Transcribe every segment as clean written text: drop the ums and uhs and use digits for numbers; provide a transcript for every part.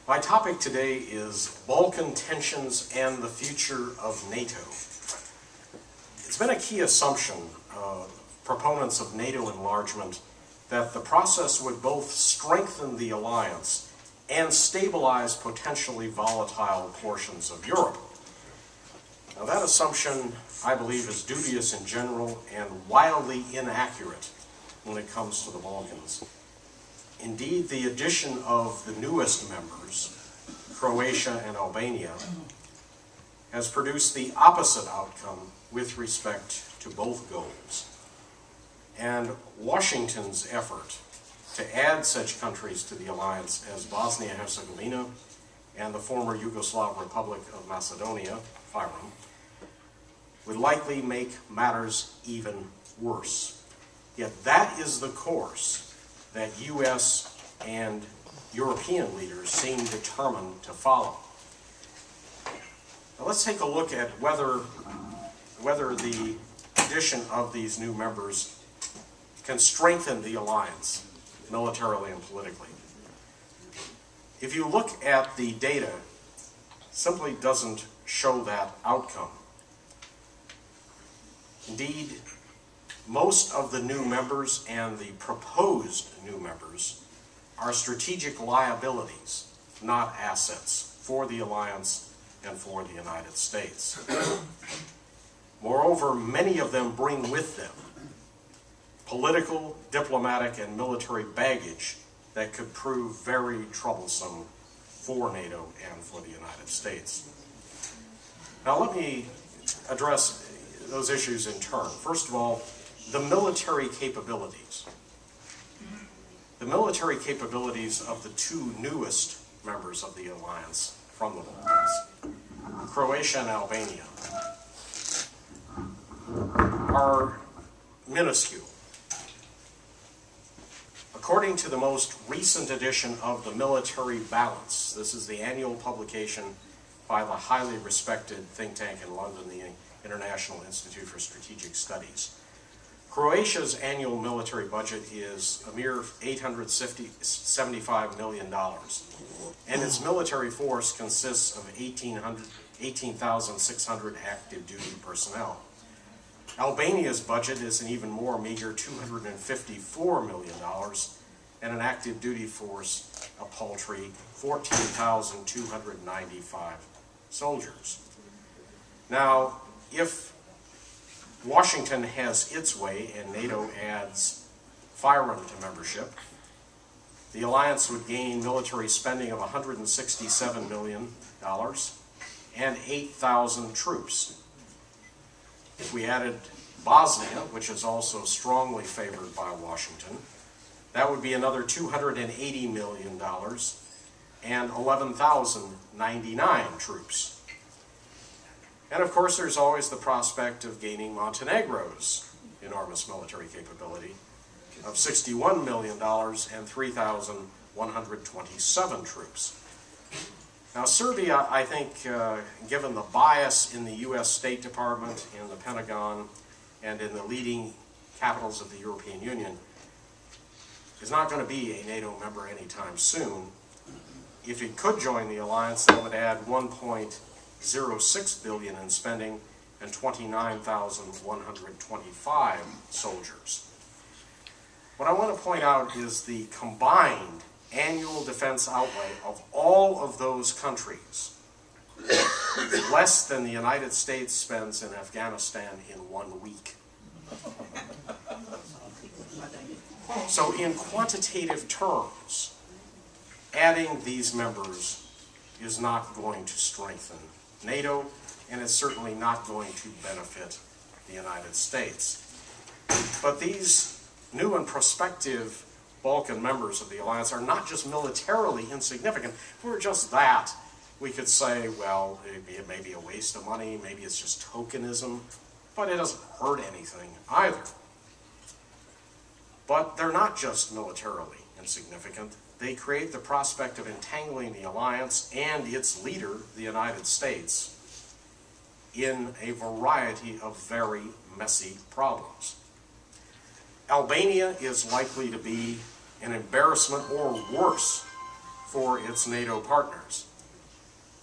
My topic today is Balkan tensions and the future of NATO. It's been a key assumption of proponents of NATO enlargement that the process would both strengthen the alliance and stabilize potentially volatile portions of Europe. Now that assumption, I believe, is dubious in general and wildly inaccurate when it comes to the Balkans. Indeed, the addition of the newest members, Croatia and Albania, has produced the opposite outcome with respect to both goals. And Washington's effort to add such countries to the alliance as Bosnia-Herzegovina and the former Yugoslav Republic of Macedonia, FYROM, would likely make matters even worse. Yet that is the course that U.S. and European leaders seem determined to follow. Now let's take a look at whether the addition of these new members can strengthen the alliance militarily and politically. If you look at the data, it simply doesn't show that outcome. Indeed, most of the new members and the proposed new members are strategic liabilities, not assets, for the alliance and for the United States. Moreover, many of them bring with them political, diplomatic, and military baggage that could prove very troublesome for NATO and for the United States. Now let me address those issues in turn. First of all, the military capabilities. The military capabilities of the two newest members of the alliance from the Balkans, Croatia and Albania, are minuscule. According to the most recent edition of the Military Balance, this is the annual publication by the highly respected think tank in London, the International Institute for Strategic Studies. Croatia's annual military budget is a mere $875 million, and its military force consists of 18,600 active duty personnel. Albania's budget is an even more meager $254 million, and an active duty force, a paltry 14,295 soldiers. Now, if Washington has its way and NATO adds FYROM to membership, the alliance would gain military spending of $167 million and 8,000 troops. If we added Bosnia, which is also strongly favored by Washington, that would be another $280 million and 11,099 troops. And of course, there's always the prospect of gaining Montenegro's enormous military capability of $61 million and 3,127 troops. Now, Serbia, I think, given the bias in the U.S. State Department, in the Pentagon, and in the leading capitals of the European Union, is not going to be a NATO member anytime soon. If it could join the alliance, that would add $1.06 billion in spending and 29,125 soldiers. What I want to point out is the combined annual defense outlay of all of those countries less than the United States spends in Afghanistan in 1 week. So in quantitative terms, adding these members is not going to strengthen NATO, and it's certainly not going to benefit the United States. But these new and prospective Balkan members of the alliance are not just militarily insignificant. If we were just that, we could say, well, it may be a waste of money, maybe it's just tokenism, but it doesn't hurt anything either. But they're not just militarily insignificant. They create the prospect of entangling the alliance and its leader, the United States, in a variety of very messy problems. Albania is likely to be an embarrassment or worse for its NATO partners.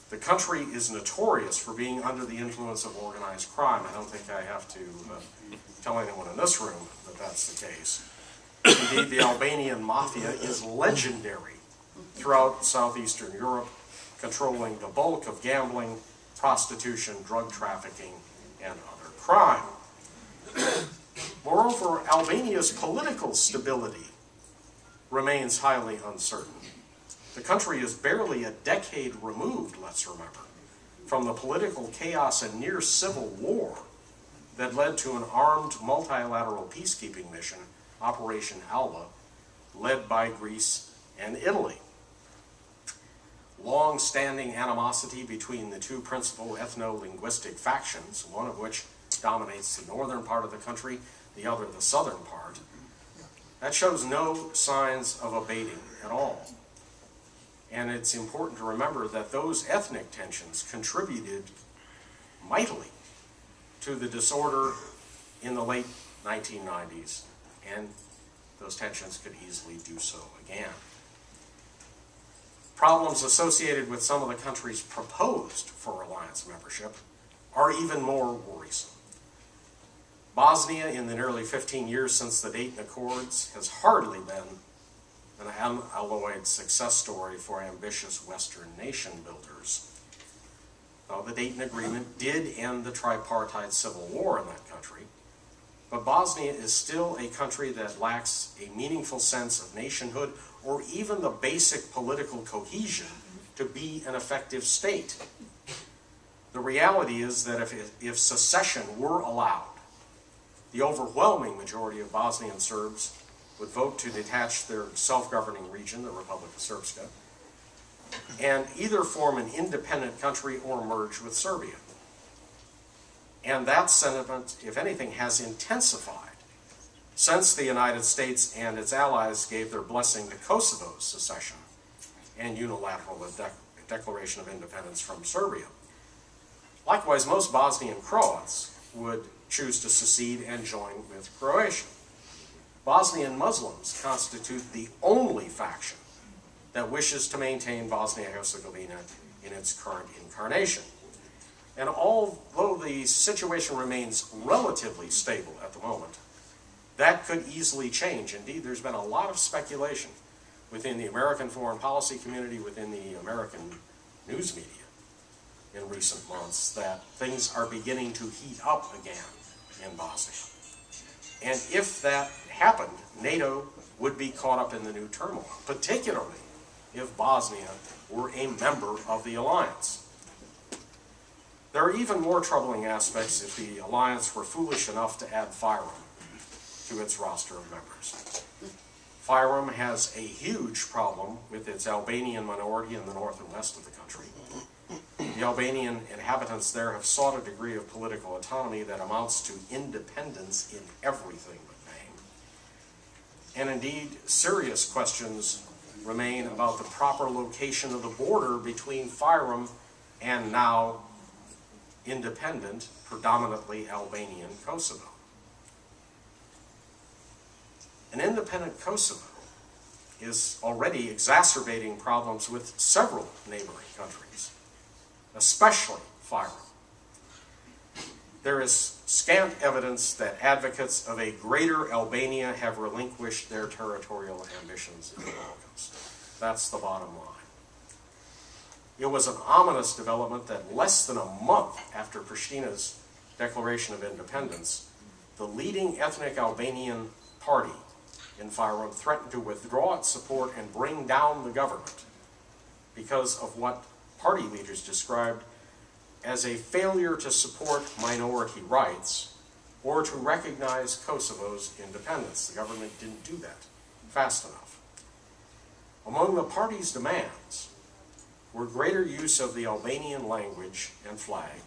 The country is notorious for being under the influence of organized crime. I don't think I have to tell anyone in this room that that's the case. Indeed, the Albanian mafia is legendary throughout southeastern Europe, controlling the bulk of gambling, prostitution, drug trafficking, and other crime. Moreover, Albania's political stability remains highly uncertain. The country is barely a decade removed, let's remember, from the political chaos and near civil war that led to an armed multilateral peacekeeping mission, Operation Alba, led by Greece and Italy. Long-standing animosity between the two principal ethno-linguistic factions, one of which dominates the northern part of the country, the other the southern part, that shows no signs of abating at all. And it's important to remember that those ethnic tensions contributed mightily to the disorder in the late 1990s, and those tensions could easily do so again. Problems associated with some of the countries proposed for alliance membership are even more worrisome. Bosnia, in the nearly 15 years since the Dayton Accords, has hardly been an unalloyed success story for ambitious Western nation builders. Now, the Dayton Agreement did end the tripartite civil war in that country, but Bosnia is still a country that lacks a meaningful sense of nationhood or even the basic political cohesion to be an effective state. The reality is that if secession were allowed, the overwhelming majority of Bosnian Serbs would vote to detach their self-governing region, the Republic of Srpska, and either form an independent country or merge with Serbia. And that sentiment, if anything, has intensified since the United States and its allies gave their blessing to Kosovo's secession and unilateral declaration of independence from Serbia. Likewise, most Bosnian Croats would choose to secede and join with Croatia. Bosnian Muslims constitute the only faction that wishes to maintain Bosnia-Herzegovina in its current incarnation. And although the situation remains relatively stable at the moment, that could easily change. Indeed, there's been a lot of speculation within the American foreign policy community, within the American news media in recent months, that things are beginning to heat up again in Bosnia. And if that happened, NATO would be caught up in the new turmoil, particularly if Bosnia were a member of the alliance. There are even more troubling aspects if the alliance were foolish enough to add FYROM to its roster of members. FYROM has a huge problem with its Albanian minority in the north and west of the country. The Albanian inhabitants there have sought a degree of political autonomy that amounts to independence in everything but name. And indeed, serious questions remain about the proper location of the border between FYROM and now independent, predominantly Albanian Kosovo. An independent Kosovo is already exacerbating problems with several neighboring countries, especially FYROM. There is scant evidence that advocates of a greater Albania have relinquished their territorial ambitions in the Balkans. That's the bottom line. It was an ominous development that less than a month after Pristina's declaration of independence, the leading ethnic Albanian party in FYROM threatened to withdraw its support and bring down the government because of what party leaders described as a failure to support minority rights or to recognize Kosovo's independence. The government didn't do that fast enough. Among the party's demands were greater use of the Albanian language and flag,